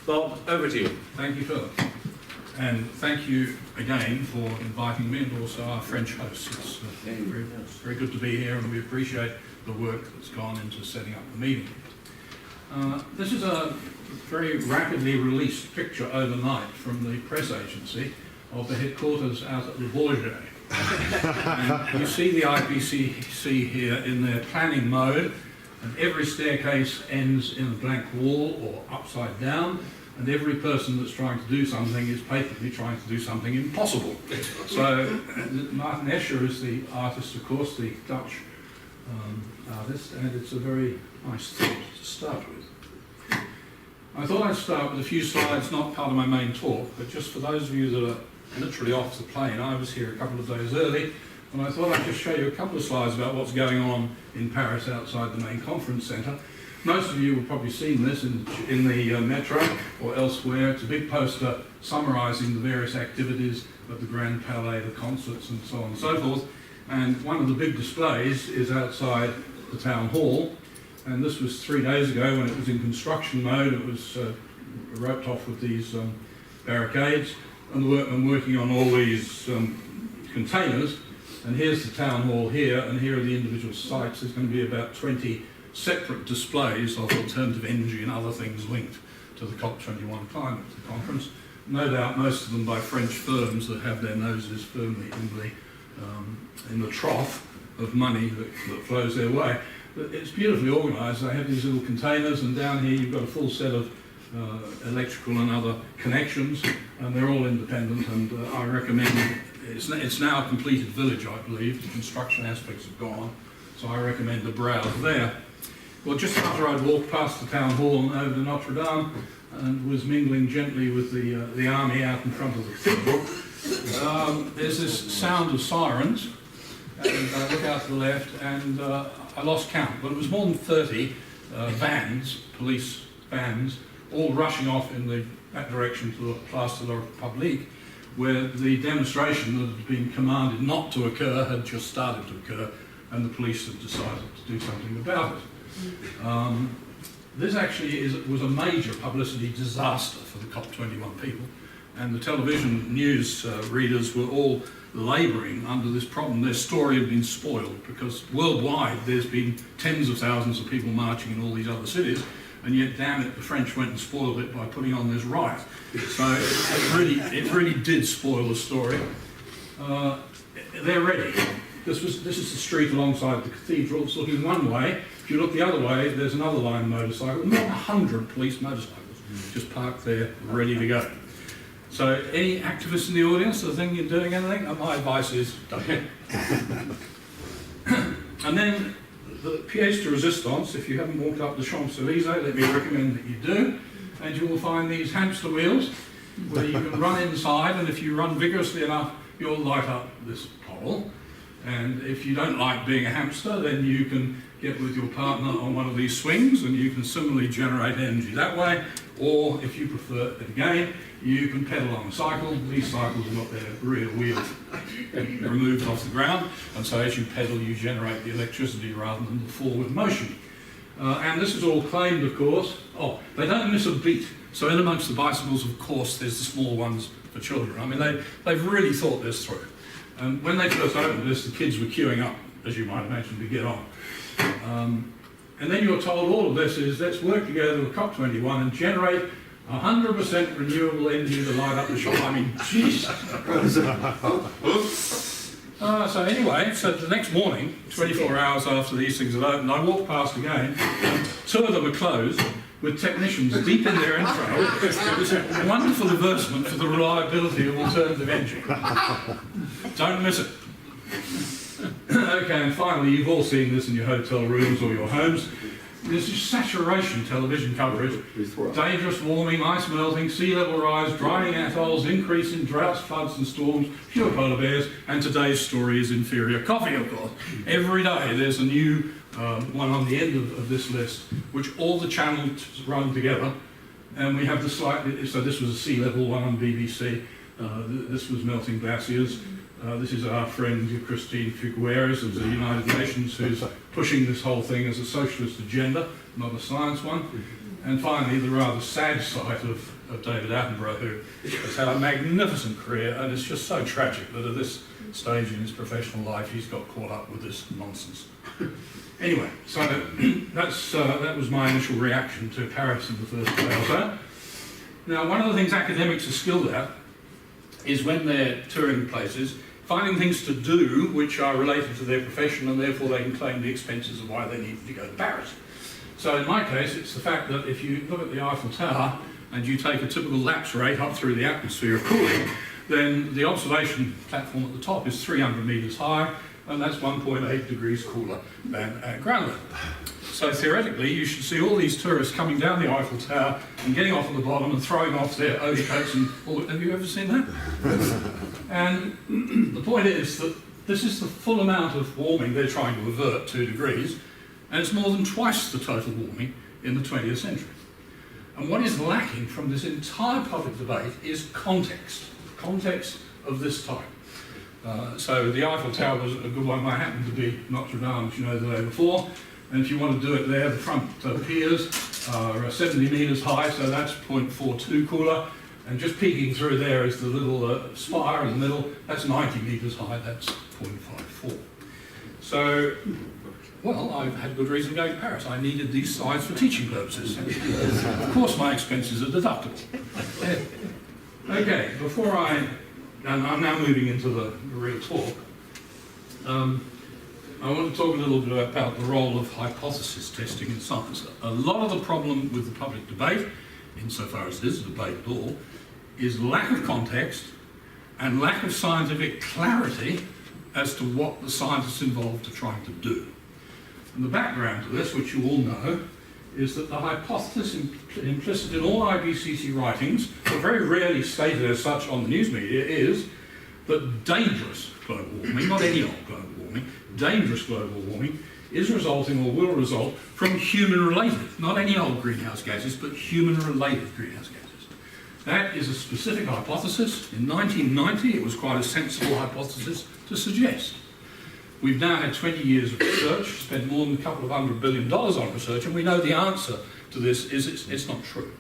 Bob, over to you. Thank you, Philip. And thank you again for inviting me, and also our French hosts. It's very good to be here, and we appreciate the work that's gone into setting up the meeting. This is a very rapidly released picture overnight from the press agency of the headquarters out at Le Bourget. And you see the IPCC here in their planning mode, and every staircase ends in a blank wall or upside down, and every person that's trying to do something is patently trying to do something impossible. So Martin Escher is the artist, of course, the Dutch artist, and it's a very nice thing to start with. I thought I'd start with a few slides, not part of my main talk, but just for those of you that are literally off the plane. I was here a couple of days early, and I thought I'd just show you a couple of slides about what's going on in Paris outside the main conference centre. Most of you have probably seen this in the metro or elsewhere. It's a big poster summarising the various activities of the Grand Palais, the concerts and so on and so forth. And one of the big displays is outside the town hall. And this was 3 days ago when it was in construction mode. It was roped off with these barricades, and the workmen working on all these containers. And here's the town hall here, and here are the individual sites. There's going to be about 20 separate displays of alternative energy and other things linked to the COP21 climate conference. No doubt most of them by French firms that have their noses firmly in the trough of money that flows their way. But it's beautifully organised. They have these little containers, and down here you've got a full set of electrical and other connections, and they're all independent, and I recommend, it's now a completed village, I believe. The construction aspects have gone, so I recommend a browse there. Well, just after I'd walked past the town hall and over to Notre Dame and was mingling gently with the army out in front of the cathedral, there's this sound of sirens, and I look out to the left, and I lost count, but it was more than 30 vans, police vans, all rushing off in that direction to the Place de la République, where the demonstration that had been commanded not to occur had just started to occur, and the police had decided to do something about it. This actually was a major publicity disaster for the COP21 people, and the television news readers were all labouring under this problem. Their story had been spoiled because worldwide there's been tens of thousands of people marching in all these other cities, and yet, damn it, the French went and spoiled it by putting on this riot. So it really did spoil the story. They're ready. This is the street alongside the cathedral. It's looking one way. If you look the other way, there's another line of motorcycles. More than 100 police motorcycles just parked there, ready to go. So, any activists in the audience that think you're doing anything? My advice is don't. And then the pièce de résistance, if you haven't walked up the Champs-Élysées, let me recommend that you do. And you will find these hamster wheels where you can run inside, and if you run vigorously enough, you'll light up this pole. And if you don't like being a hamster, then you can get with your partner on one of these swings, and you can similarly generate energy that way. Or, if you prefer it again, you can pedal on a cycle. These cycles have got their rear wheels removed off the ground, and so as you pedal, you generate the electricity rather than the forward motion. And this is all claimed, of course. Oh, they don't miss a beat. So in amongst the bicycles, of course, there's the small ones for children. I mean, they've really thought this through. And when they first opened this, the kids were queuing up, as you might imagine, to get on. And then you're told all of this is, let's work together with COP21 and generate 100% renewable energy to light up the shop. I mean, Jesus. So anyway, so the next morning, 24 hours after these things had opened, I walked past again, and 2 of them were closed, with technicians deep in their intro. It was a wonderful advertisement for the reliability of alternative energy. Don't miss it. Okay, and finally, you've all seen this in your hotel rooms or your homes. There's just saturation television coverage. Dangerous warming, ice melting, sea level rise, drying atolls, increase in droughts, floods and storms, fewer polar bears, and today's story is inferior coffee, of course. Every day there's a new one on the end of this list, which all the channels run together. And we have the slightly, so this was a sea level one on BBC, this was melting glaciers. This is our friend Christine Figueres of the United Nations, who's pushing this whole thing as a socialist agenda, not a science one. And finally, the rather sad sight of of David Attenborough, who has had a magnificent career, and it's just so tragic that at this stage in his professional life he's got caught up with this nonsense. Anyway, so that was my initial reaction to Paris in the first day or so. Now, one of the things academics are skilled at is when they're touring places, finding things to do which are related to their profession, and therefore they can claim the expenses of why they needed to go to Paris. So in my case, it's the fact that if you look at the Eiffel Tower and you take a typical lapse rate up through the atmosphere of cooling, then the observation platform at the top is 300 metres high, and that's 1.8 degrees cooler than at ground level. So theoretically, you should see all these tourists coming down the Eiffel Tower and getting off at the bottom and throwing off their overcoats and all. Have you ever seen that? And the point is that this is the full amount of warming they're trying to avert, 2 degrees, and it's more than twice the total warming in the 20th century. And what is lacking from this entire public debate is context of this type. So the Eiffel Tower was a good one. I happened to be Notre Dame, as you know, the day before. And if you want to do it there, the front piers are 70 metres high, so that's 0.42 cooler. And just peeking through there is the little spire in the middle. That's 90 metres high, that's 0.54. So, well, I've had good reason going to Paris. I needed these sides for teaching purposes. Of course, my expenses are deductible. Okay, and I'm now moving into the real talk. I want to talk a little bit about the role of hypothesis testing in science. A lot of the problem with the public debate, insofar as it is a debate at all, is lack of context and lack of scientific clarity as to what the scientists involved are trying to do. And the background to this, which you all know, is that the hypothesis implicit in all IPCC writings, but very rarely stated as such on the news media, is that dangerous global warming, not any old global warming, dangerous global warming is resulting or will result from human-related, not any old greenhouse gases, but human-related greenhouse gases. That is a specific hypothesis. In 1990, it was quite a sensible hypothesis to suggest. We've now had 20 years of research, spent more than a couple of $100 billion on research, and we know the answer to this is it's not true.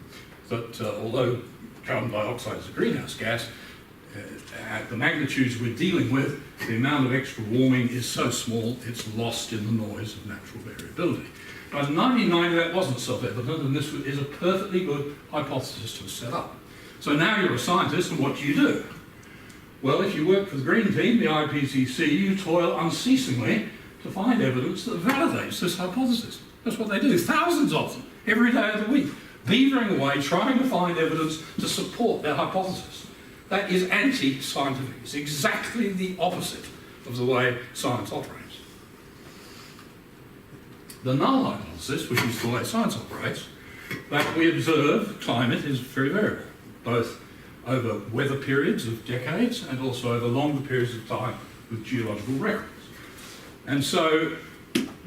That although carbon dioxide is a greenhouse gas, at the magnitudes we're dealing with, the amount of extra warming is so small it's lost in the noise of natural variability. But in 1990 that wasn't self-evident, and this is a perfectly good hypothesis to set up. So now you're a scientist, and what do? Well, if you work for the Green Team, the IPCC, you toil unceasingly to find evidence that validates this hypothesis. That's what they do, thousands of them, every day of the week, beavering away, trying to find evidence to support their hypothesis. That is anti-scientific. It's exactly the opposite of the way science operates. The null hypothesis, which is the way science operates, that we observe climate is very variable, both over weather periods of decades and also over longer periods of time with geological records. And so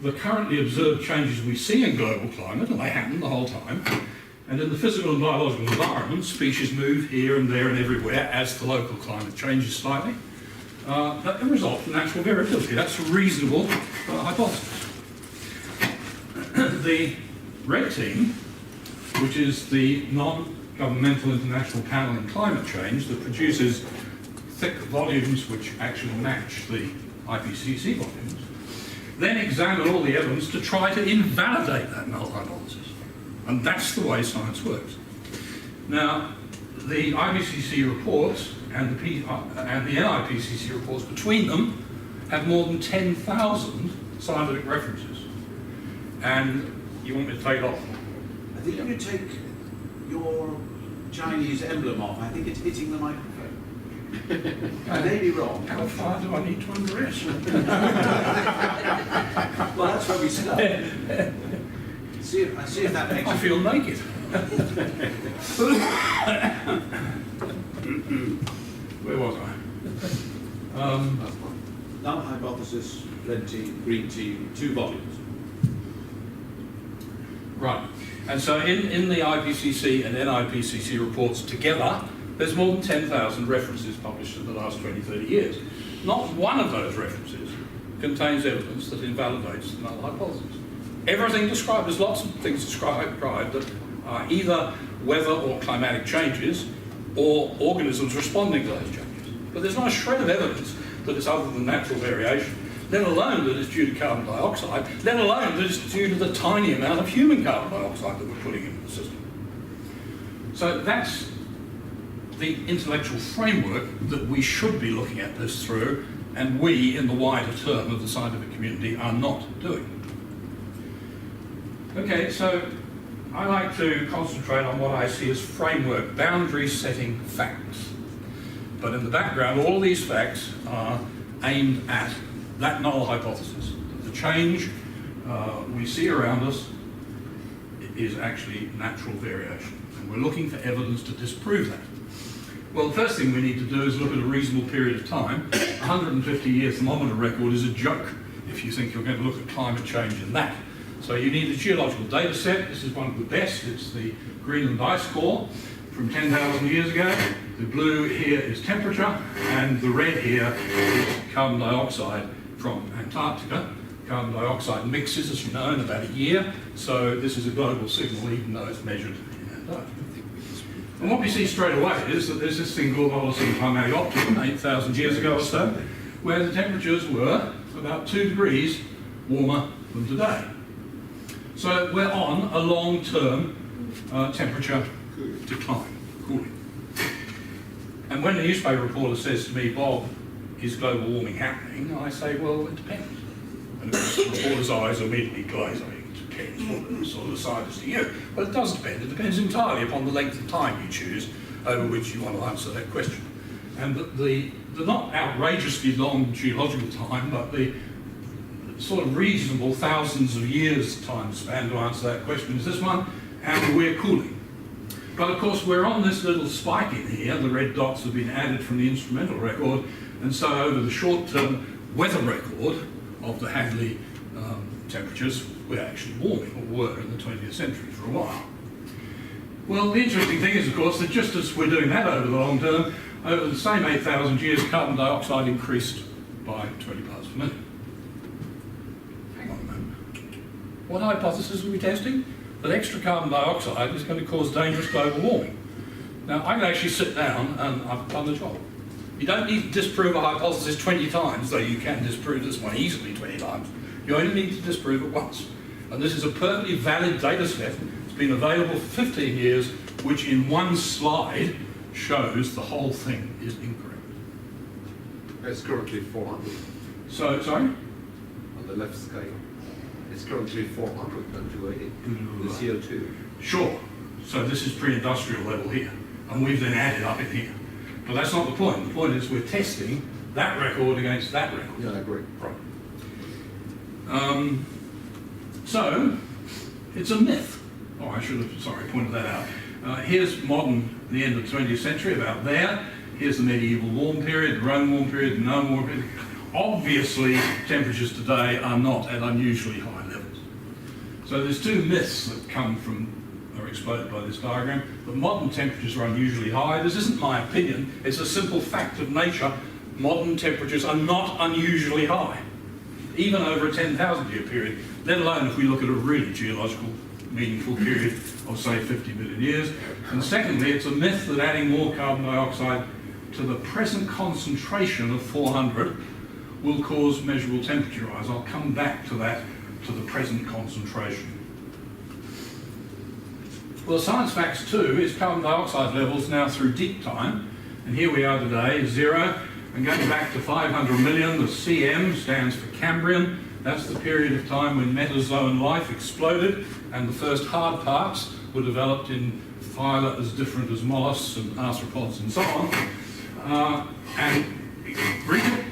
the currently observed changes we see in global climate, and they happen the whole time, and in the physical and biological environment, species move here and there and everywhere as the local climate changes slightly. That result from natural variability. That's a reasonable hypothesis. The Red Team, which is the non-governmental international panel in climate change that produces thick volumes which actually match the IPCC volumes, then examine all the evidence to try to invalidate that null hypothesis. And that's the way science works. Now, the IPCC reports and the NIPCC reports between them have more than 10,000 scientific references. And you want me to take it off? I think if you take your Chinese emblem off, I think it's hitting the microphone. I may be wrong. How far do I need to undress? Well, that's where we start. See if that makes I feel naked. Where was I? Null hypothesis, Red Team, Green Team, 2 volumes. Right. And so in the IPCC and NIPCC reports together, there's more than 10,000 references published in the last 20, 30 years. Not one of those references contains evidence that invalidates the null hypothesis. Everything described, there's lots of things described that are either weather or climatic changes or organisms responding to those changes. But there's not a shred of evidence that it's other than natural variation, let alone that it's due to carbon dioxide, let alone that it's due to the tiny amount of human carbon dioxide that we're putting into the system. So that's the intellectual framework that we should be looking at this through, and we, in the wider term of the scientific community, are not doing. Okay, so I like to concentrate on what I see as framework, boundary-setting facts. But in the background, all these facts are aimed at that null hypothesis, that the change we see around us is actually natural variation. And we're looking for evidence to disprove that. Well, the first thing we need to do is look at a reasonable period of time. 150-year thermometer record is a joke if you think you're going to look at climate change in that. So you need a geological data set. This is one of the best. It's the Greenland ice core from 10,000 years ago. The blue here is temperature, and the red here is carbon dioxide from Antarctica. Carbon dioxide mixes, as you know, in about a year. So this is a global signal, even though it's measured in Antarctica. And what we see straight away is that there's this thing called Holocene climatic optimum 8,000 years ago or so, where the temperatures were about 2 degrees warmer than today. So we're on a long-term temperature decline, cooling. And when the newspaper reporter says to me, Bob, is global warming happening? I say, well, it depends. And of course, the reporter's eyes immediately glaze. I mean, it depends what sort of scientist are you? Well, it does depend. It depends entirely upon the length of time you choose over which you want to answer that question. And the not outrageously long geological time, but the sort of reasonable thousands of years time span to answer that question is this one, and we're cooling. But of course we're on this little spike in here, the red dots have been added from the instrumental record, and so over the short-term weather record of the Hadley temperatures, we're actually warming, or were in the 20th century for a while. Well, the interesting thing is, of course, that just as we're doing that over the long term, over the same 8,000 years, carbon dioxide increased by 20 parts per million. Hang on a moment. What hypothesis are we testing? That extra carbon dioxide is going to cause dangerous global warming. Now, I can actually sit down and I've done the job. You don't need to disprove a hypothesis 20 times, though you can disprove this one easily 20 times. You only need to disprove it once. And this is a perfectly valid data set. It's been available for 15 years, which in one slide shows the whole thing is incorrect. It's currently 400 So, sorry? on the left scale. It's currently 400 and 280, the CO2. Sure. So this is pre-industrial level here. And we've then added up in here. But that's not the point. The point is we're testing that record against that record. Yeah, I agree. Right. So, it's a myth. Oh, I should have, pointed that out. Here's modern, the end of the 20th century, about there. Here's the medieval warm period, the Roman warm period, the Noman warm period. Obviously, temperatures today are not at unusually high levels. So there's two myths that are exploded by this diagram. The modern temperatures are unusually high. This isn't my opinion. It's a simple fact of nature. Modern temperatures are not unusually high, even over a 10,000 year period, let alone if we look at a really geological, meaningful period of, say, 50 million years. And secondly, it's a myth that adding more carbon dioxide to the present concentration of 400 will cause measurable temperature rise. I'll come back to that, to the present concentration. Well, science facts too is carbon dioxide levels now through deep time, and here we are today, 0, and going back to 500 million, the CM stands for Cambrian. That's the period of time when Metazoan life exploded, and the first hard parts were developed in phyla as different as mollusks and arthropods and so on. And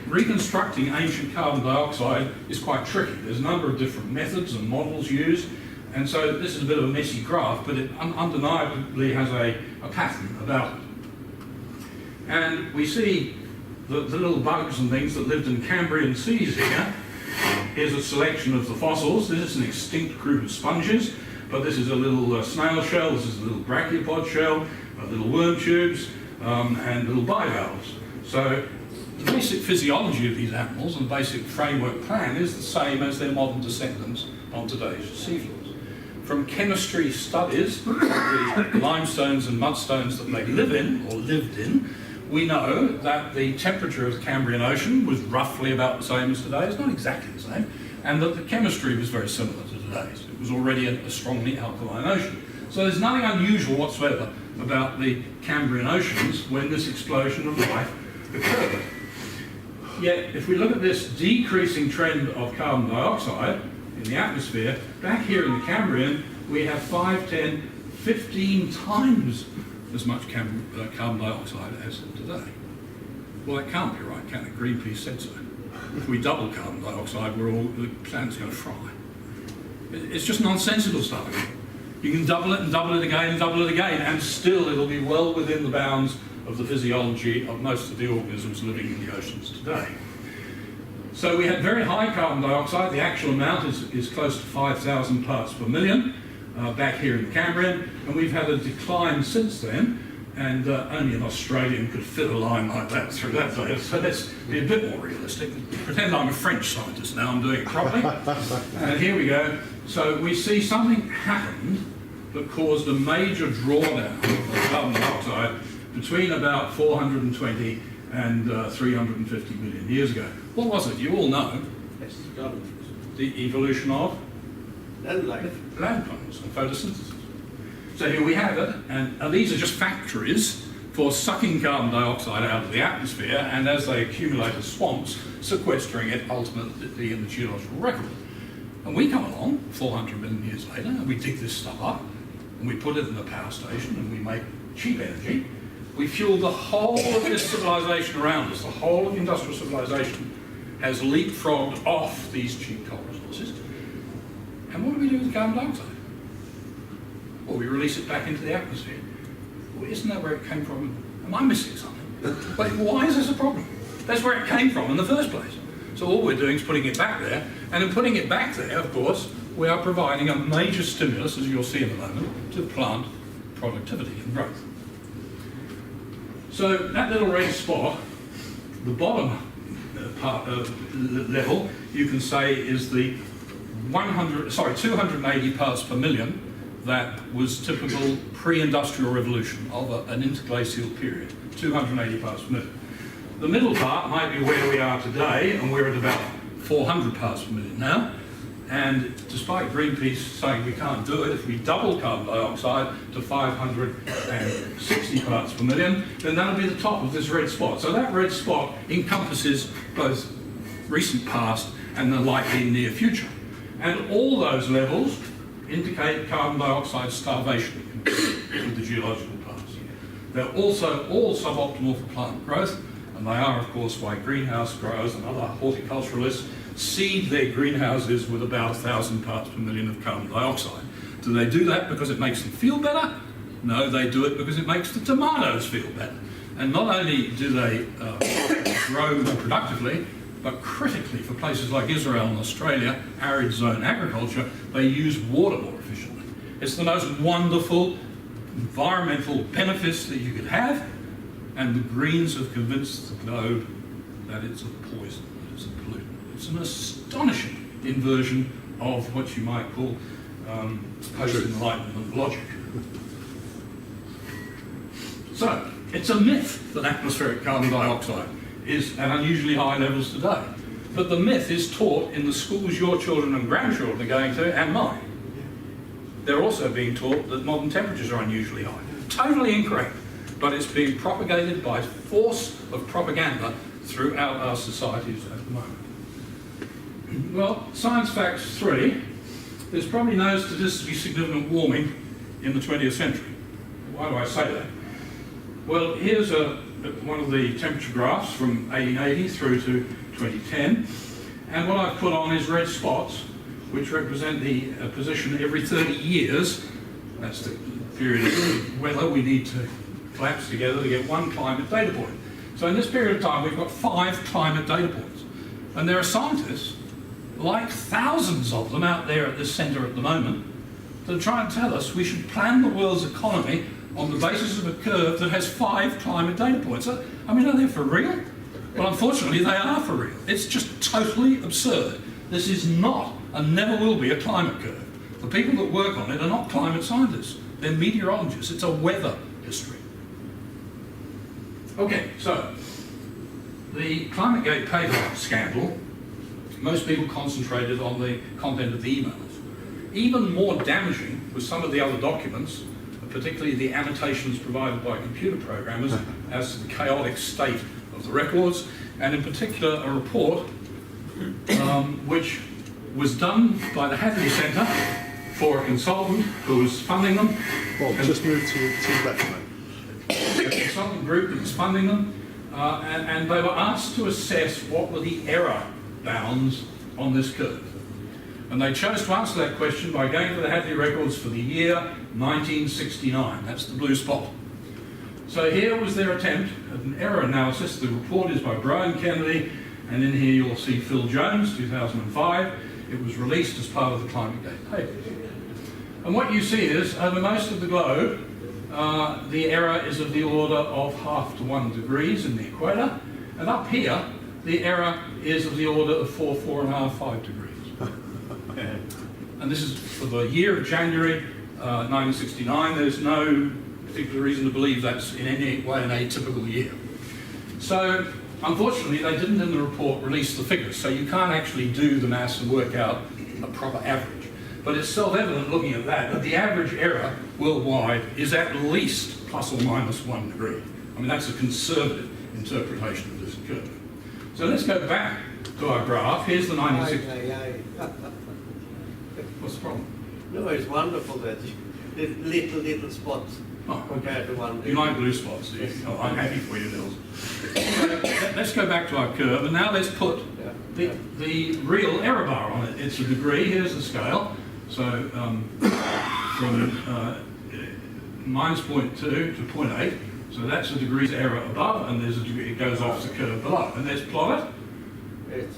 reconstructing ancient carbon dioxide is quite tricky. There's a number of different methods and models used, and so this is a bit of a messy graph, but it undeniably has a pattern about it. And we see the little bugs and things that lived in Cambrian seas here. Here's a selection of the fossils. This is an extinct group of sponges, but this is a little snail shell, this is a little brachiopod shell, little worm tubes, and little bivalves. So the basic physiology of these animals and the basic framework plan is the same as their modern descendants on today's seafloors. from chemistry studies, the limestones and mudstones that they live in, or lived in, we know that the temperature of the Cambrian Ocean was roughly about the same as today. It's not exactly the same, and that the chemistry was very similar to today's. It was already a strongly alkaline ocean. So there's nothing unusual whatsoever about the Cambrian Oceans when this explosion of life occurred. Yet, if we look at this decreasing trend of carbon dioxide in the atmosphere, back here in the Cambrian, we have 5, 10, 15 times as much carbon dioxide as today. Well, that can't be right, can it? Greenpeace said so. If we double carbon dioxide, the planet's going to fry. It's just nonsensical stuff. You can double it and double it again and double it again, and still it'll be well within the bounds of the physiology of most of the organisms living in the oceans today. So we had very high carbon dioxide. The actual amount is close to 5,000 parts per million back here in the Cambrian, and we've had a decline since then, and only an Australian could fit a line like that through that data. So let's be a bit more realistic. Pretend I'm a French scientist now, I'm doing it properly. And here we go. So we see something happened that caused a major drawdown of carbon dioxide between about 420 and 350 million years ago. What was it? You all know. Yes, garden. The evolution of Life. plant plants and photosynthesis. So here we have it, and these are just factories for sucking carbon dioxide out of the atmosphere, and as they accumulate as swamps, sequestering it ultimately in the geological record. And we come along 400 million years later, and we dig this stuff up, and we put it in a power station, and we make cheap energy. We fuel the whole of this civilization around us. The whole of the industrial civilization has leapfrogged off these cheap coal resources. And what do we do with the carbon dioxide? Well, we release it back into the atmosphere. Well, isn't that where it came from? Am I missing something? Wait, why is this a problem? That's where it came from in the first place. So all we're doing is putting it back there, and in putting it back there, of course, we are providing a major stimulus, as you'll see in a moment, to plant productivity and growth. So that little red spot, the bottom level, you can say is the 280 parts per million that was typical pre-industrial revolution of an interglacial period, 280 parts per million. The middle part might be where we are today, and we're at about 400 parts per million now. And despite Greenpeace saying we can't do it, if we double carbon dioxide to 560 parts per million, then that'll be the top of this red spot. So that red spot encompasses both recent past and the likely near future. And all those levels indicate carbon dioxide starvation with the geological past. They're also all suboptimal for plant growth, and they are, of course, why greenhouse growers and other horticulturalists seed their greenhouses with about 1,000 parts per million of carbon dioxide. Do they do that because it makes them feel better? No, they do it because it makes the tomatoes feel better. And not only do they grow more productively, but critically for places like Israel and Australia, arid zone agriculture, they use water more efficiently. It's the most wonderful environmental benefits that you could have, and the Greens have convinced the globe that it's a poison, that it's a pollutant. It's an astonishing inversion of what you might call post-Enlightenment logic. So, it's a myth that atmospheric carbon dioxide is at unusually high levels today. But the myth is taught in the schools your children and grandchildren are going to, and mine. They're also being taught that modern temperatures are unusually high. Totally incorrect, but it's being propagated by force of propaganda throughout our societies at the moment. Well, science facts 3, there's probably no statistically significant warming in the 20th century. Why do I say that? Well, here's one of the temperature graphs from 1880 through to 2010, and what I've put on is red spots, which represent the position every 30 years. That's the period of weather we need to collapse together to get one climate data point. So in this period of time, we've got 5 climate data points. And there are scientists, like thousands of them out there at this centre at the moment, that are trying to tell us we should plan the world's economy on the basis of a curve that has 5 climate data points. I mean, are they for real? Well, unfortunately, they are for real. It's just totally absurd. This is not and never will be a climate curve. The people that work on it are not climate scientists, they're meteorologists. It's a weather history. Okay, so the ClimateGate paper scandal, most people concentrated on the content of the emails. Even more damaging was some of the other documents, particularly the annotations provided by computer programmers as to the chaotic state of the records, and in particular a report which was done by the Hadley Centre for a consultant who was funding them. Well, just move to the left, mate. A consultant group that was funding them, and they were asked to assess what were the error bounds on this curve. And they chose to answer that question by going to the Hadley records for the year 1969. That's the blue spot. So here was their attempt at an error analysis. The report is by Brian Kennedy, and in here you'll see Phil Jones, 2005. It was released as part of the ClimateGate paper. And what you see is, over most of the globe, the error is of the order of 0.5 to 1 degrees in the equator, and up here, the error is of the order of 4.5, 5 degrees. And this is for the year of January 1969. There's no particular reason to believe that's in any way an atypical year. So, unfortunately, they didn't in the report release the figures, so you can't actually do the maths and work out a proper average. But it's self-evident looking at that the average error worldwide is at least plus or minus 1 degree. I mean, that's a conservative interpretation of this curve. So let's go back to our graph. Here's the 1960s. What's the problem? No, it's wonderful that the little spots compared to one. You like blue spots, do you? Oh, I'm happy for you, Nils. So let's go back to our curve, and now let's put the real error bar on it. It's a degree. Here's the scale. So from minus 0.2 to 0.8. So that's a degree's error above, and there's a degree, it goes off the curve below. And let's plot it.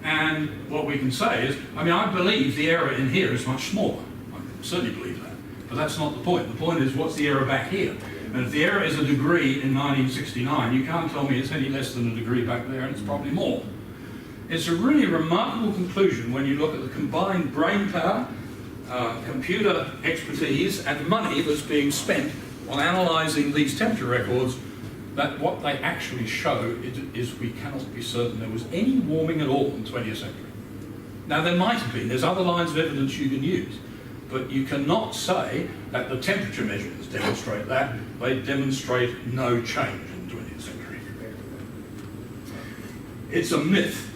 And what we can say is, I mean, I believe the error in here is much smaller. I certainly believe that. But that's not the point. The point is, what's the error back here? And if the error is a degree in 1969, you can't tell me it's any less than a degree back there, and it's probably more. It's a really remarkable conclusion when you look at the combined brain power, computer expertise, and money that's being spent on analysing these temperature records, that what they actually show is we cannot be certain there was any warming at all in the 20th century. Now, there might have been. There's other lines of evidence you can use. But you cannot say that the temperature measurements demonstrate that. They demonstrate no change in the 20th century. It's a myth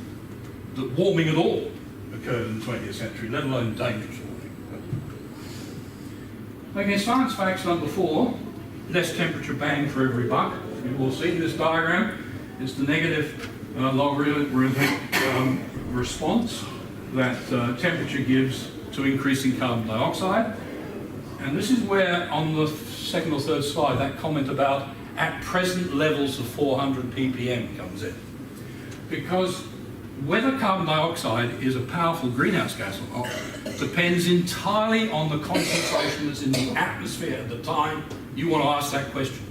that warming at all occurred in the 20th century, let alone dangerous warming. Okay, science facts number 4, less temperature bang for every buck. You will see this diagram is the negative logarithmic response that temperature gives to increasing carbon dioxide. And this is where, on the second or third slide, that comment about at present levels of 400 ppm comes in. Because whether carbon dioxide is a powerful greenhouse gas or not depends entirely on the concentration that's in the atmosphere at the time you want to ask that question.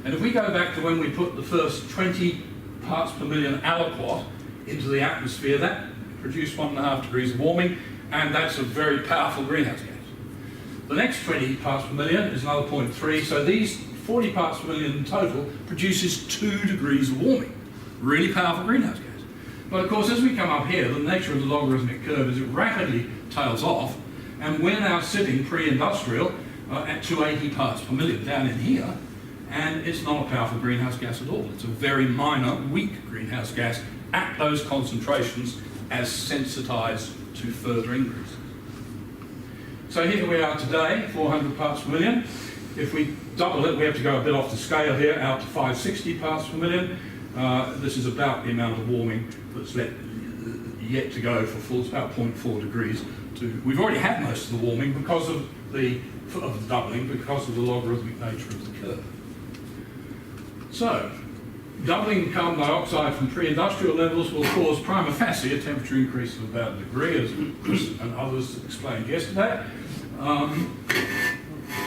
And if we go back to when we put the first 20 parts per million aliquot into the atmosphere, that produced 1.5 degrees of warming, and that's a very powerful greenhouse gas. The next 20 parts per million is another 0.3, so these 40 parts per million in total produces 2 degrees of warming. Really powerful greenhouse gas. But of course, as we come up here, the nature of the logarithmic curve is it rapidly tails off, and we're now sitting pre-industrial at 280 parts per million down in here, and it's not a powerful greenhouse gas at all. It's a very minor, weak greenhouse gas at those concentrations as sensitized to further increases. So here we are today, 400 parts per million. If we double it, we have to go a bit off the scale here, out to 560 parts per million. This is about the amount of warming that's yet to go for full, it's about 0.4 degrees. We've already had most of the warming because of the doubling, because of the logarithmic nature of the curve. So, doubling carbon dioxide from pre-industrial levels will cause prima facie a temperature increase of about a degree, as Chris and others explained yesterday.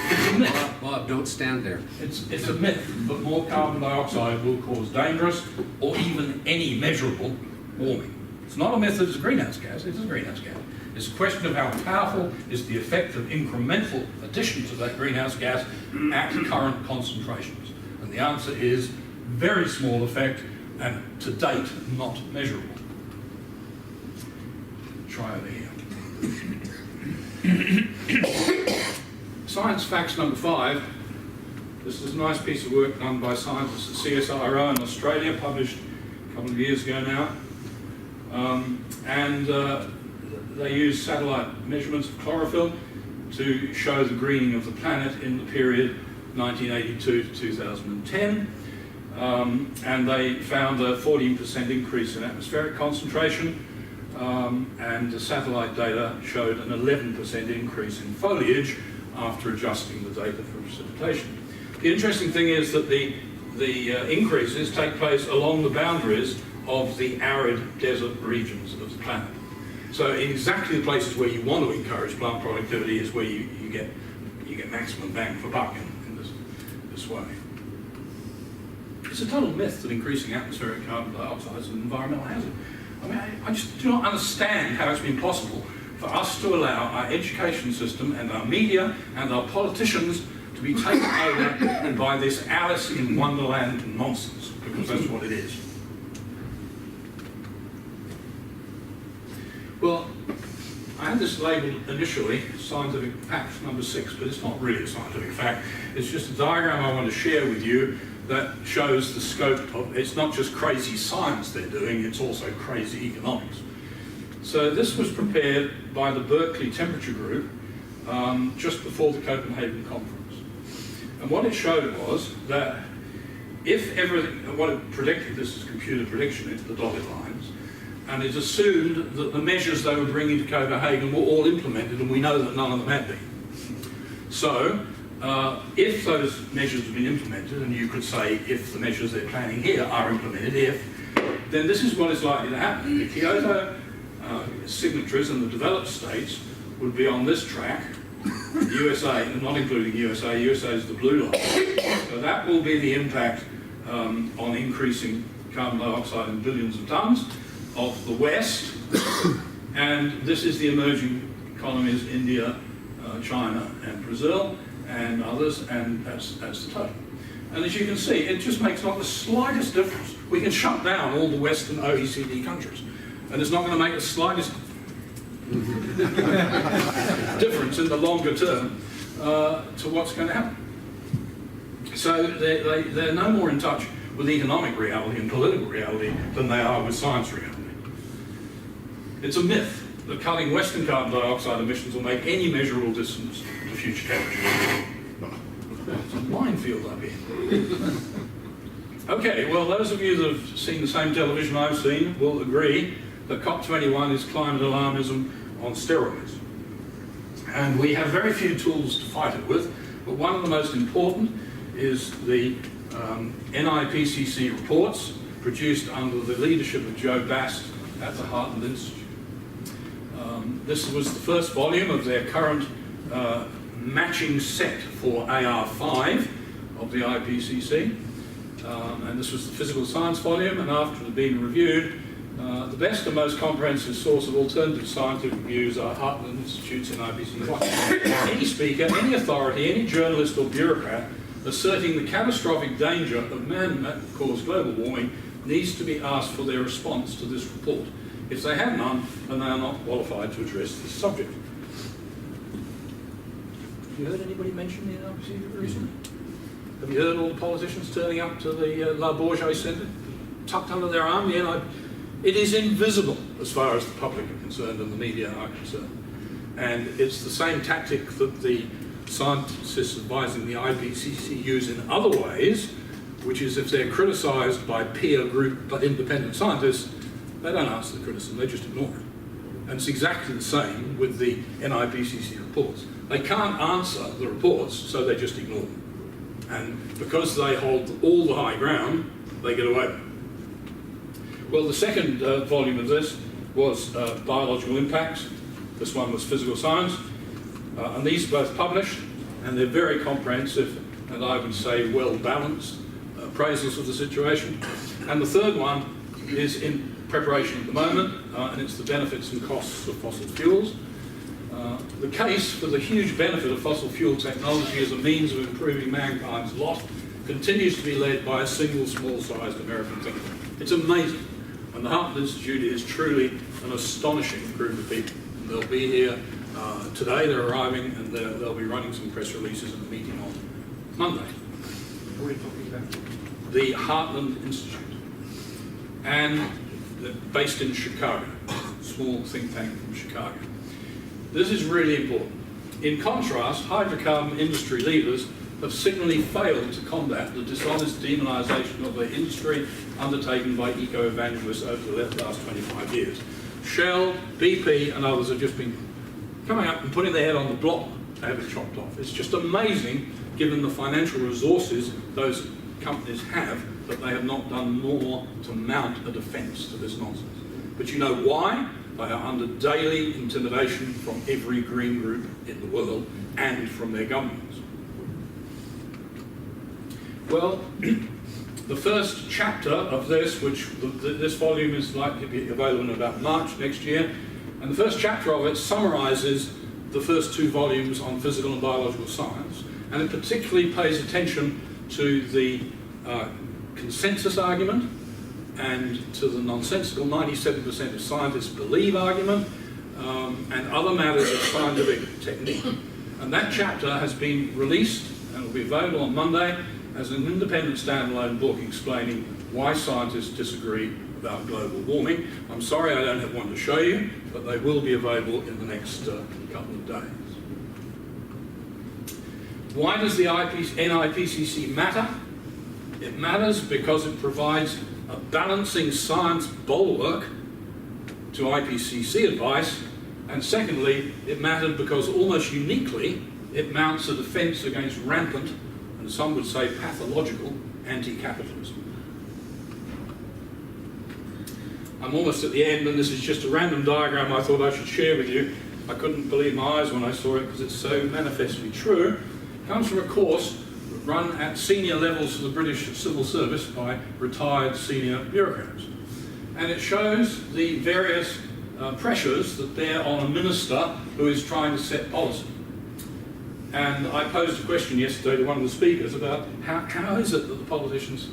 It's a myth. Bob, don't stand there. It's a myth that more carbon dioxide will cause dangerous or even any measurable warming. It's not a myth that it's a greenhouse gas, it is a greenhouse gas. It's a question of how powerful is the effect of incremental addition to that greenhouse gas at current concentrations. And the answer is very small effect, and to date not measurable. Try over here. Science facts number 5. This is a nice piece of work done by scientists at CSIRO in Australia, published a couple of years ago now. They use satellite measurements of chlorophyll to show the greening of the planet in the period 1982 to 2010. And they found a 14% increase in atmospheric concentration, and the satellite data showed an 11% increase in foliage after adjusting the data for precipitation. The interesting thing is that the increases take place along the boundaries of the arid desert regions of the planet. So in exactly the places where you want to encourage plant productivity is where you get maximum bang for buck in this way. It's a total myth that increasing atmospheric carbon dioxide is an environmental hazard. I mean, I just do not understand how it's been possible for us to allow our education system and our media and our politicians to be taken over by this Alice in Wonderland nonsense, because that's what it is. Well, I had this labelled initially scientific fact number 6, but it's not really a scientific fact. It's just a diagram I want to share with you that shows the scope of, it's not just crazy science they're doing, it's also crazy economics. So this was prepared by the Berkeley Temperature Group just before the Copenhagen conference. And what it showed was that if everything, what it predicted, this is computer prediction, it's the dotted lines, and it assumed that the measures they were bringing to Copenhagen were all implemented, and we know that none of them had been. So, if those measures have been implemented, and you could say if the measures they're planning here are implemented, then this is what is likely to happen. The Kyoto signatories in the developed states would be on this track. The USA, and not including USA, USA is the blue line. So that will be the impact on increasing carbon dioxide in billions of tons of the West. And this is the emerging economies, India, China and Brazil and others, and that's the total. And as you can see, it just makes not the slightest difference. We can shut down all the Western OECD countries, and it's not going to make the slightest difference in the longer term to what's going to happen. So they're no more in touch with economic reality and political reality than they are with science reality. It's a myth that cutting Western carbon dioxide emissions will make any measurable difference to future temperatures. It's a minefield up here. Okay, well, those of you that have seen the same television I've seen will agree that COP21 is climate alarmism on steroids. And we have very few tools to fight it with, but one of the most important is the NIPCC reports produced under the leadership of Joe Bast at the Heartland Institute. This was the first volume of their current matching set for AR5 of the IPCC. And this was the physical science volume, and after it had been reviewed, the best and most comprehensive source of alternative scientific views are Heartland Institute's NIPCC. Any speaker, any authority, any journalist or bureaucrat asserting the catastrophic danger of man-caused global warming needs to be asked for their response to this report. If they have none, then they are not qualified to address this subject. Have you heard anybody mention the NIPCC recently? Have you heard all the politicians turning up to the La Bourget Centre, tucked under their arm? It is invisible as far as the public are concerned and the media are concerned. And it's the same tactic that the scientists advising the IPCC use in other ways, which is if they're criticised by peer group but independent scientists, they don't answer the criticism, they just ignore it. And it's exactly the same with the NIPCC reports. They can't answer the reports, so they just ignore them. And because they hold all the high ground, they get away with it. Well, the second volume of this was biological impacts. This one was physical science. And these are both published, and they're very comprehensive, and I would say well-balanced appraisals of the situation. And the third one is in preparation at the moment, and it's the benefits and costs of fossil fuels. The case for the huge benefit of fossil fuel technology as a means of improving mankind's lot continues to be led by a single small-sized American think tank. It's amazing. And the Heartland Institute is truly an astonishing group of people. And they'll be here today, they're arriving, and they'll be running some press releases and a meeting on Monday. What are you talking about? The Heartland Institute. And they're based in Chicago, small think tank from Chicago. This is really important. In contrast, hydrocarbon industry leaders have signally failed to combat the dishonest demonisation of their industry undertaken by eco-evangelists over the last 25 years. Shell, BP and others have just been coming up and putting their head on the block to have it chopped off. It's just amazing, given the financial resources those companies have, that they have not done more to mount a defence to this nonsense. But you know why? They are under daily intimidation from every green group in the world and from their governments. Well, the first chapter of this, which this volume is likely to be available in about March next year, and the first chapter of it summarises the first two volumes on physical and biological science, and it particularly pays attention to the consensus argument and to the nonsensical 97% of scientists believe argument, and other matters of scientific technique. And that chapter has been released and will be available on Monday as an independent standalone book explaining why scientists disagree about global warming. I'm sorry I don't have one to show you, but they will be available in the next couple of days. Why does the NIPCC matter? It matters because it provides a balancing science bulwark to IPCC advice, and secondly, it mattered because almost uniquely it mounts a defence against rampant, and some would say pathological, anti-capitalism. I'm almost at the end, and this is just a random diagram I thought I should share with you. I couldn't believe my eyes when I saw it because it's so manifestly true. It comes from a course run at senior levels of the British civil service by retired senior bureaucrats. And it shows the various pressures that bear on a minister who is trying to set policy. And I posed a question yesterday to one of the speakers about how is it that the politicians,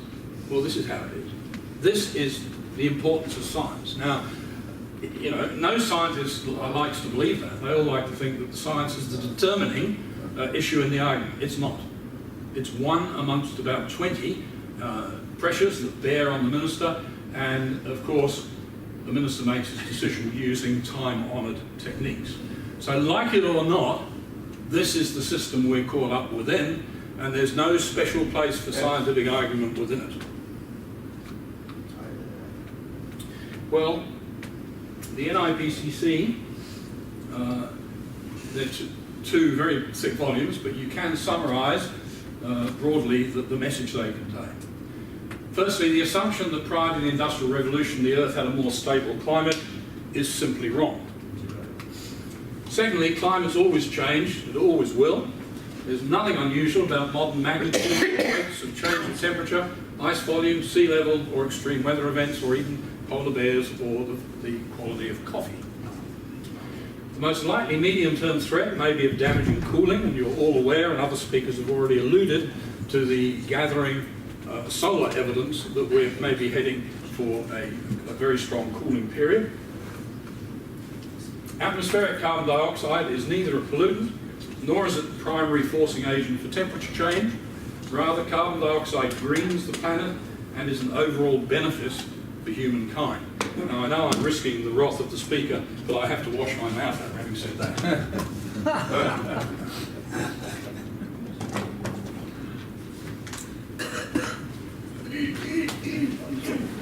well, this is how it is. This is the importance of science. Now, you know, no scientist likes to believe that. They all like to think that the science is the determining issue in the argument. It's not. It's one amongst about 20 pressures that bear on the minister, and of course the minister makes his decision using time-honoured techniques. So like it or not, this is the system we're caught up within, and there's no special place for scientific argument within it. Well, the NIPCC, they're two very thick volumes, but you can summarise broadly the message they contain. Firstly, the assumption that prior to the Industrial Revolution the Earth had a more stable climate is simply wrong. Secondly, climates always change, it always will. There's nothing unusual about modern magnitudes, rates of change in temperature, ice volume, sea level, or extreme weather events, or even polar bears, or the quality of coffee. The most likely medium-term threat may be of damaging cooling, and you're all aware, and other speakers have already alluded to the gathering solar evidence that we're maybe heading for a very strong cooling period. Atmospheric carbon dioxide is neither a pollutant, nor is it the primary forcing agent for temperature change. Rather, carbon dioxide greens the planet and is an overall benefit for humankind. Now, I know I'm risking the wrath of the speaker, but I have to wash my mouth out having said that.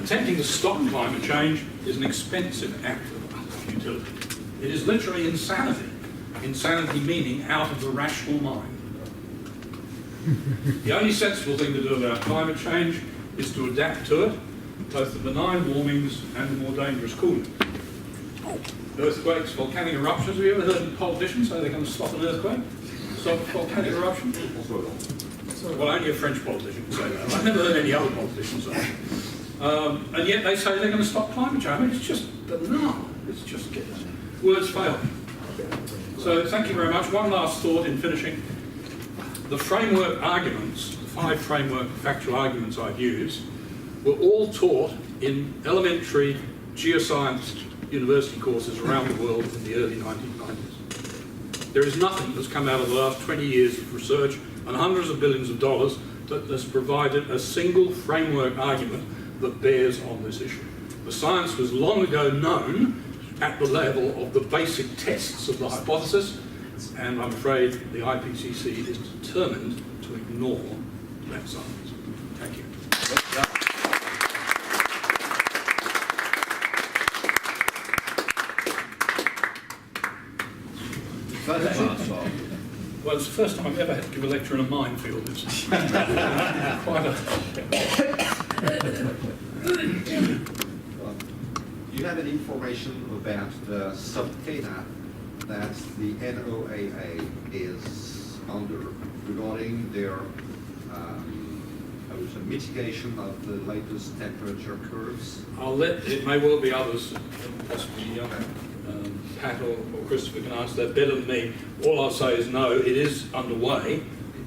Attempting to stop climate change is an expensive act of futility. It is literally insanity. Insanity meaning out of the rational mind. The only sensible thing to do about climate change is to adapt to it, both the benign warmings and the more dangerous cooling. Earthquakes, volcanic eruptions. Have you ever heard politicians say they're going to stop an earthquake? Stop a volcanic eruption? Well, only a French politician can say that. I've never heard any other politicians say that. And yet they say they're going to stop climate change. I mean, it's just banal. It's just words fail. So thank you very much. One last thought in finishing. The framework arguments, the 5 framework factual arguments I've used, were all taught in elementary geoscience university courses around the world in the early 1990s. There is nothing that's come out of the last 20 years of research and hundreds of billions of dollars that has provided a single framework argument that bears on this issue. The science was long ago known at the level of the basic tests of the hypothesis, and I'm afraid the IPCC is determined to ignore that science. Thank you. Well, it's the first time I've ever had to give a lecture in a minefield. It's quite a... You have an information about the subpoena that the NOAA is under regarding their mitigation of the latest temperature curves? it may well be others, possibly Pat or Christopher can answer that better than me. All I'll say is no, it is underway,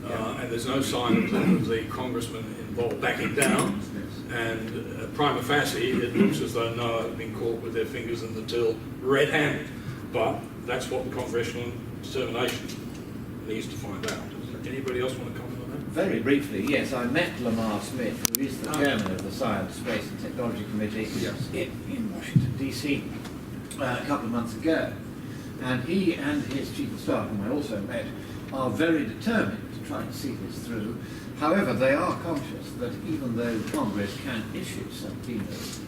and there's no sign of the congressman involved backing down. And prima facie, it looks as though NOAA have been caught with their fingers in the till red-handed. But that's what the congressional determination needs to find out. Does anybody else want to comment on that? Very briefly, yes, I met Lamar Smith, who is the chairman of the Science, Space and Technology Committee in Washington, D.C. A couple of months ago. And he and his chief of staff, whom I also met, are very determined to try and see this through. However, they are conscious that even though Congress can issue subpoenas,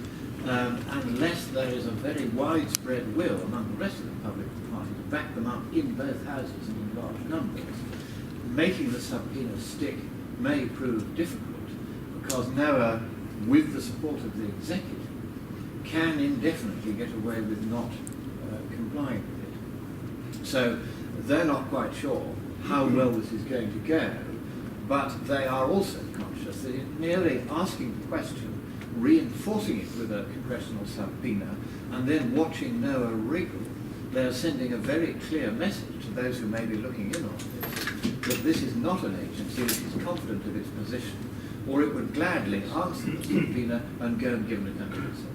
unless there is a very widespread will among the rest of the public party to back them up in both houses and in large numbers, making the subpoena stick may prove difficult, because NOAA, with the support of the executive, can indefinitely get away with not complying with it. So they're not quite sure how well this is going to go, but they are also conscious that in merely asking the question, reinforcing it with a congressional subpoena, and then watching NOAA wriggle, they're sending a very clear message to those who may be looking in on this, that this is not an agency that is confident of its position, or it would gladly answer the subpoena and go and give an account of itself.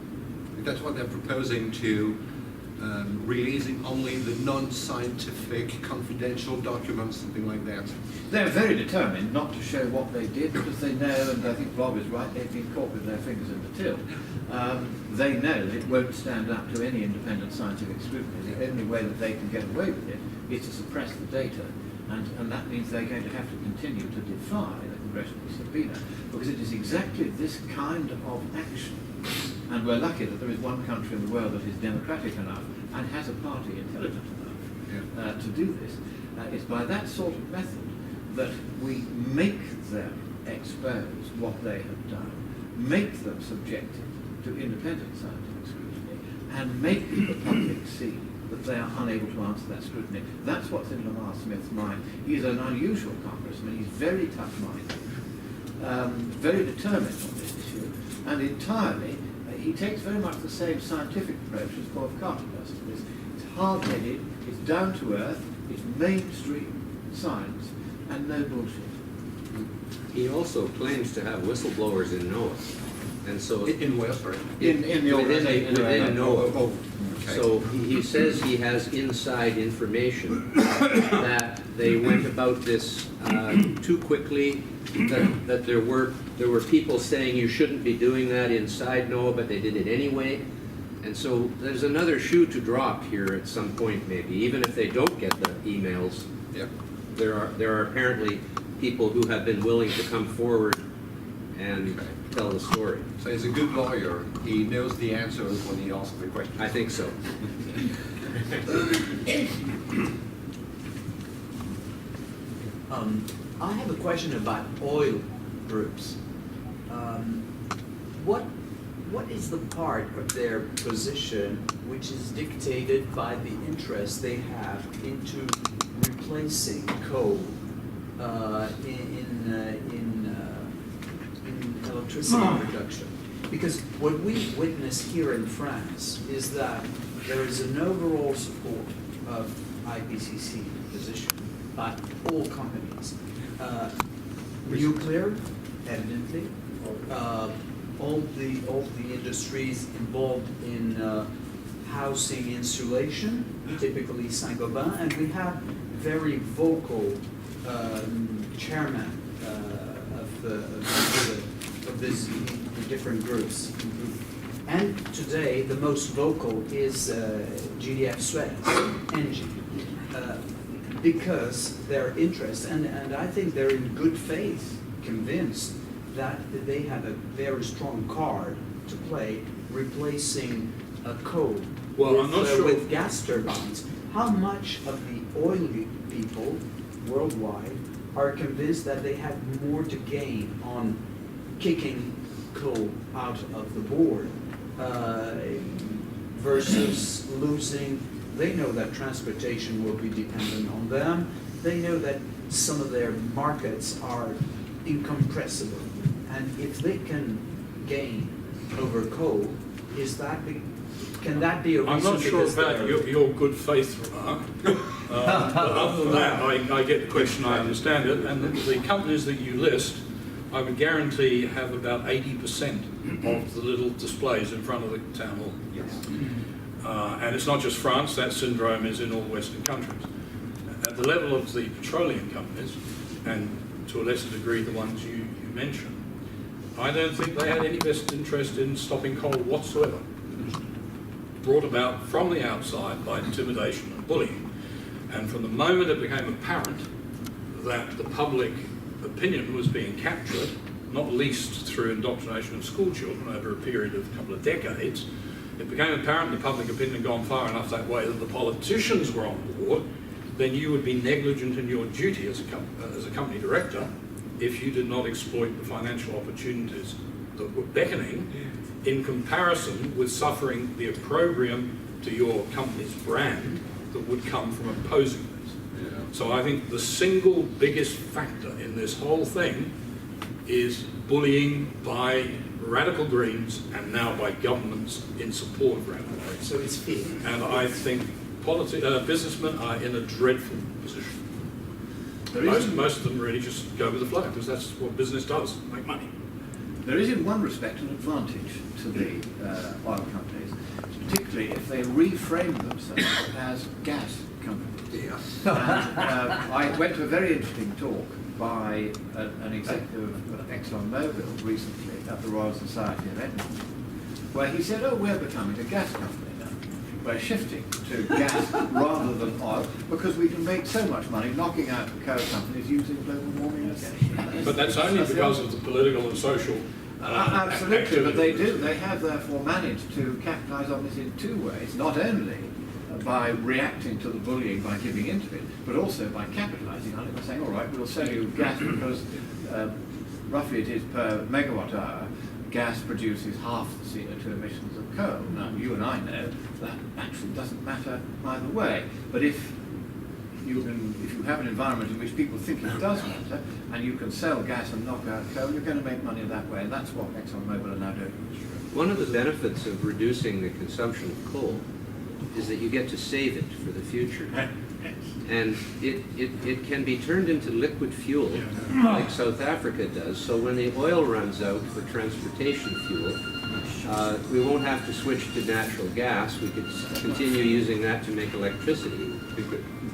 That's what they're proposing, to releasing only the non-scientific confidential documents, something like that. They're very determined not to show what they did, because they know, and I think Rob is right, they've been caught with their fingers in the till. They know that it won't stand up to any independent scientific scrutiny. The only way that they can get away with it is to suppress the data, and that means they're going to have to continue to defy the congressional subpoena, because it is exactly this kind of action. And we're lucky that there is one country in the world that is democratic enough and has a party intelligent enough to do this. It's by that sort of method that we make them expose what they have done, make them subjected to independent scientific scrutiny, and make the public see that they are unable to answer that scrutiny. That's what's in Lamar Smith's mind. He's an unusual congressman. He's very tough-minded, very determined on this issue, and entirely he takes very much the same scientific approach as Prof. Carter does to this. It's hard-headed, it's down-to-earth, it's mainstream science, and no bullshit. He also claims to have whistleblowers in NOAA, and so In where, sorry? In the within NOAA. Okay. So he says he has inside information that they went about this too quickly. That there were people saying you shouldn't be doing that inside NOAA, but they did it anyway. And so there's another shoe to drop here at some point, maybe, even if they don't get the emails. Yep. There are apparently people who have been willing to come forward and tell the story. So he's a good lawyer. He knows the answers when he asks the question. I think so. I have a question about oil groups. What is the part of their position which is dictated by the interest they have into replacing coal in electricity production? Because what we witness here in France is that there is an overall support of IPCC position by all companies. Nuclear, evidently, all the industries involved in housing insulation, typically Saint-Gobain, and we have very vocal chairman of these the different groups. And today, the most vocal is GDF Suez, Engie, because their interest, and I think they're in good faith convinced that they have a very strong card to play replacing coal with gas turbines. How much of the oil people worldwide are convinced that they have more to gain on kicking coal out of the board versus losing? They know that transportation will be dependent on them. They know that some of their markets are incompressible. And if they can gain over coal, can that be a reason? I'm not sure about your good faith remark. But other than that, I get the question, I understand it, and the companies that you list, I would guarantee have about 80% of the little displays in front of the town hall. Yes. And it's not just France, that syndrome is in all Western countries. At the level of the petroleum companies, and to a lesser degree the ones you mentioned, I don't think they had any best interest in stopping coal whatsoever. Brought about from the outside by intimidation and bullying. And from the moment it became apparent that the public opinion was being captured, not least through indoctrination of school children over a period of a couple of decades, it became apparent the public opinion had gone far enough that way that the politicians were on board, then you would be negligent in your duty as a company director if you did not exploit the financial opportunities that were beckoning in comparison with suffering the opprobrium to your company's brand that would come from opposing this. Yeah. So I think the single biggest factor in this whole thing is bullying by radical Greens and now by governments in support of radical Greens. So it's fear. And I think businessmen are in a dreadful position. Most of them really just go with the flow because that's what business does, make money. There is in one respect an advantage to the oil companies, particularly if they reframe themselves as gas companies. Yeah. And, I went to a very interesting talk by an executive of ExxonMobil recently at the Royal Society of Edinburgh, where he said, oh, we're becoming a gas company now. We're shifting to gas rather than oil because we can make so much money knocking out the coal companies using global warming again. But that's only because of the political and social absolutely, activity. but they do. They have therefore managed to capitalise on this in two ways, not only by reacting to the bullying by giving into it, but also by capitalising on it by saying, all right, we'll sell you gas because roughly it is per megawatt hour, gas produces half the CO2 emissions of coal. Now, you and I know that actually doesn't matter either way, but if you have an environment in which people think it does matter, and you can sell gas and knock out coal, you're going to make money that way, and that's what ExxonMobil are now doing. One of the benefits of reducing the consumption of coal is that you get to save it for the future. And it can be turned into liquid fuel, like South Africa does, so when the oil runs out for transportation fuel, we won't have to switch to natural gas. We could continue using that to make electricity.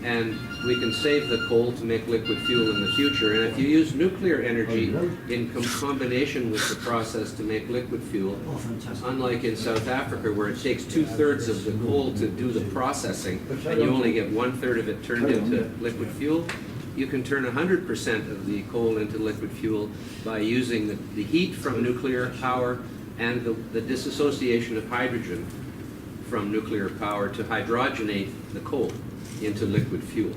And we can save the coal to make liquid fuel in the future. And if you use nuclear energy in combination with the process to make liquid fuel, unlike in South Africa where it takes 2/3 of the coal to do the processing and you only get 1/3 of it turned into liquid fuel, you can turn 100% of the coal into liquid fuel by using the heat from nuclear power and the disassociation of hydrogen from nuclear power to hydrogenate the coal into liquid fuel.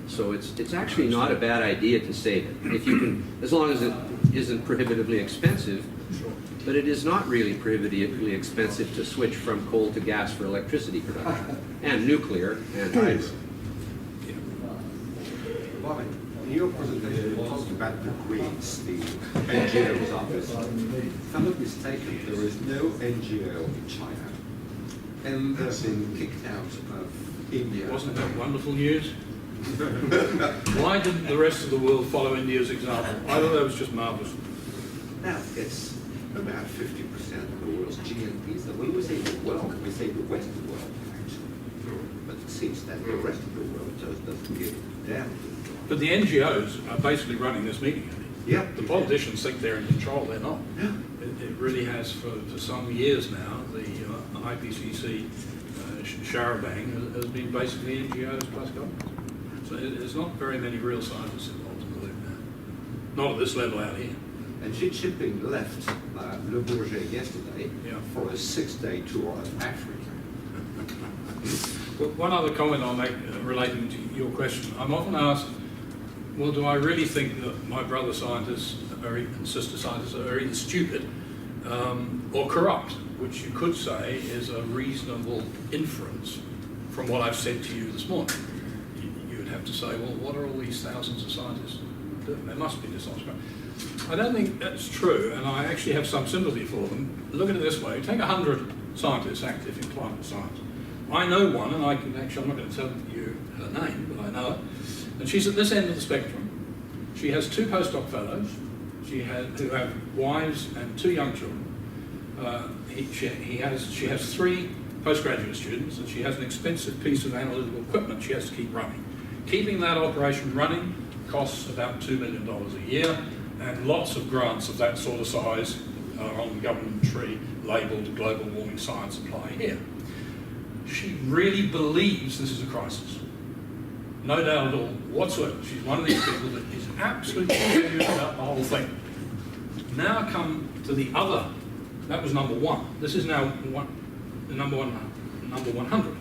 So it's actually not a bad idea to save it, if you can, as long as it isn't prohibitively expensive. But it is not really prohibitively expensive to switch from coal to gas for electricity production, and nuclear and hydro. Bobby, in your presentation you talked about the Greens, the NGOs office. If I'm not mistaken, there is no NGO in China, and they've been kicked out of India. Wasn't that wonderful news? Why didn't the rest of the world follow India's example? I thought that was just marvellous. Now, it's about 50% of the world's GNP. So when we say the world, we say the Western world, actually. But it seems that the rest of the world just doesn't give a damn. But the NGOs are basically running this meeting. Yeah. The politicians think they're in control, they're not. Yeah. It really has for some years now. The IPCC charabang has been basically NGOs plus government. So there's not very many real scientists involved in the loop now. Not at this level out here. And Xi Jinping left Le Bourget yesterday for a 6-day tour of Africa. Well, one other comment I'll make relating to your question. I'm often asked, well, do I really think that my brother scientists and sister scientists are either stupid or corrupt, which you could say is a reasonable inference from what I've said to you this morning. You would have to say, well, what are all these thousands of scientists doing? They must be dishonest. I don't think that's true, and I actually have some sympathy for them. Look at it this way. Take 100 scientists active in climate science. I know one, and I'm not going to tell you her name, but I know her. And she's at this end of the spectrum. She has 2 postdoc fellows who have wives and 2 young children. She has 3 postgraduate students, and she has an expensive piece of analytical equipment she has to keep running. Keeping that operation running costs about $2 million a year, and lots of grants of that sort of size are on the government tree labelled global warming science apply here. She really believes this is a crisis. No doubt at all whatsoever. She's one of these people that is absolutely serious about the whole thing. Now come to the other. That was number 1. This is now the number 100.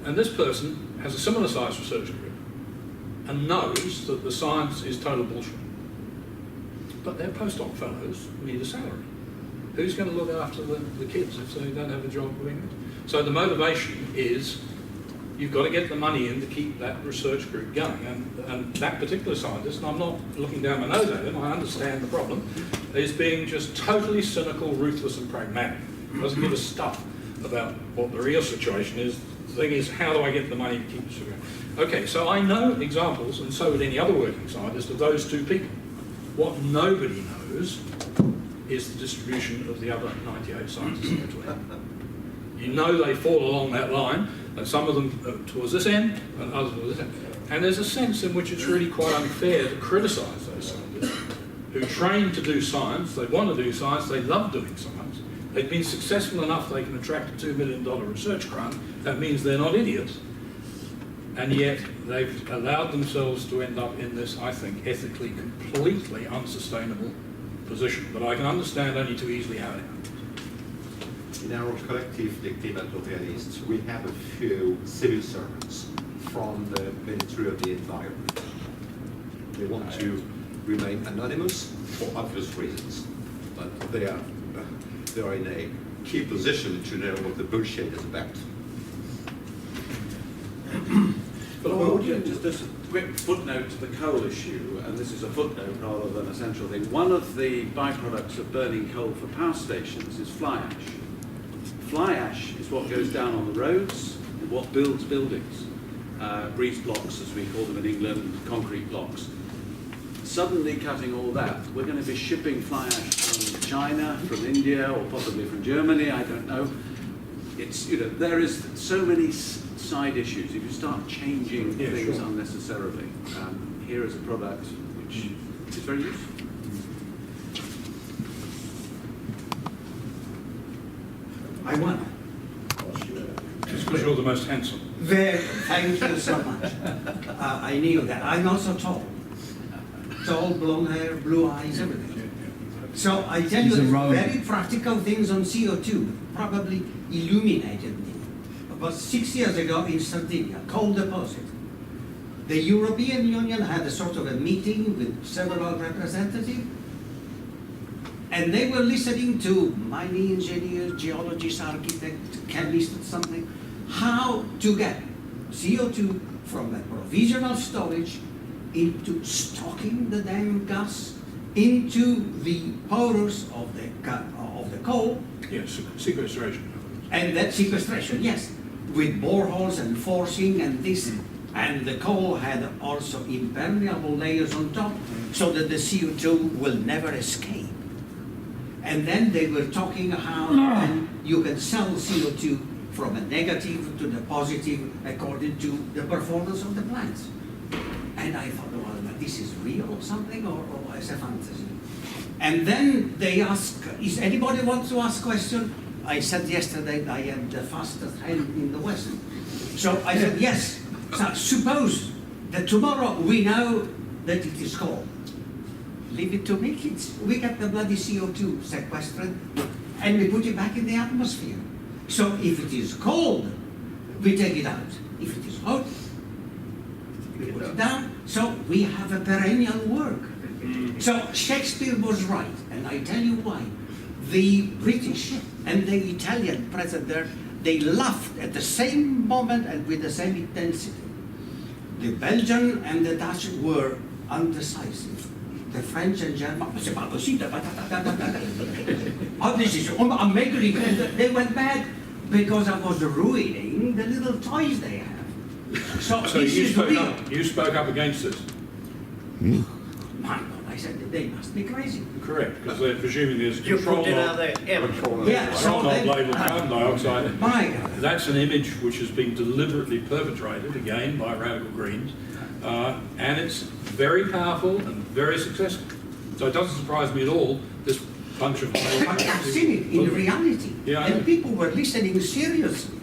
And this person has a similar sized research group and knows that the science is total bullshit. But their postdoc fellows need a salary. Who's going to look after the kids if they don't have a job doing it? So the motivation is you've got to get the money in to keep that research group going. And that particular scientist, and I'm not looking down my nose at him, I understand the problem, is being just totally cynical, ruthless and pragmatic. Doesn't give a stuff about what the real situation is. The thing is, how do I get the money to keep this going? Okay, so I know examples, and so would any other working scientist, of those 2 people. What nobody knows is the distribution of the other 98 scientists in between. You know they fall along that line, and some of them towards this end, and others towards this end. And there's a sense in which it's really quite unfair to criticise those scientists who train to do science, they want to do science, they love doing science, they've been successful enough they can attract a $2 million research grant. That means they're not idiots. And yet they've allowed themselves to end up in this, I think, ethically completely unsustainable position. But I can understand only too easily how it happened. In our collective, the climatologists, we have a few civil servants from the Ministry of the Environment. They want to remain anonymous for obvious reasons, but they are in a key position to know what the bullshit is about. But just a quick footnote to the coal issue, and this is a footnote rather than a central thing. One of the byproducts of burning coal for power stations is fly ash. Fly ash is what goes down on the roads and what builds buildings. Breeze blocks, as we call them in England, concrete blocks. Suddenly cutting all that, we're going to be shipping fly ash from China, from India, or possibly from Germany, I don't know. It's, there is so many side issues. If you start changing things unnecessarily, here is a product which is very useful. I won. Just because you're the most handsome. Thank you so much. I knew that. I'm also tall. Tall, blonde hair, blue eyes, everything. So I tell you very practical things on CO2, probably illuminated me. About 6 years ago in Sardinia, coal deposit. The European Union had a sort of a meeting with several representatives, and they were listening to mining engineers, geologists, architects, chemists, something, how to get CO2 from the provisional storage into stocking the damn gas into the porous of the coal. Yes, sequestration. And that sequestration, yes. with boreholes and forcing and this. And the coal had also impermeable layers on top so that the CO2 will never escape. And then they were talking how you can sell CO2 from a negative to the positive according to the performance of the plants. And I thought, well, this is real or something, or is a fantasy? And then they asked, is anybody want to ask question? I said yesterday I am the fastest hand in the West. So I said, yes. So suppose that tomorrow we know that it is cold. Leave it to me, kids. We get the bloody CO2 sequestered and we put it back in the atmosphere. So if it is cold, we take it out. If it is hot, we put it down. So we have a perennial work. So Shakespeare was right, and I tell you why. The British and the Italian president there, they laughed at the same moment and with the same intensity. The Belgian and the Dutch were undecisive. The French and German, oh, this is unmaking, and they went bad because I was ruining the little toys they have. So this is real. You spoke up against this. My God, I said they must be crazy. Correct, because they're presuming there's You control put it out of there, Yeah, so then, labeled carbon dioxide. my God. That's an image which has been deliberately perpetrated, again, by radical Greens, and it's very powerful and very successful. So it doesn't surprise me at all, this bunch of... But I've seen it in reality, Yeah, I know. and people were listening seriously.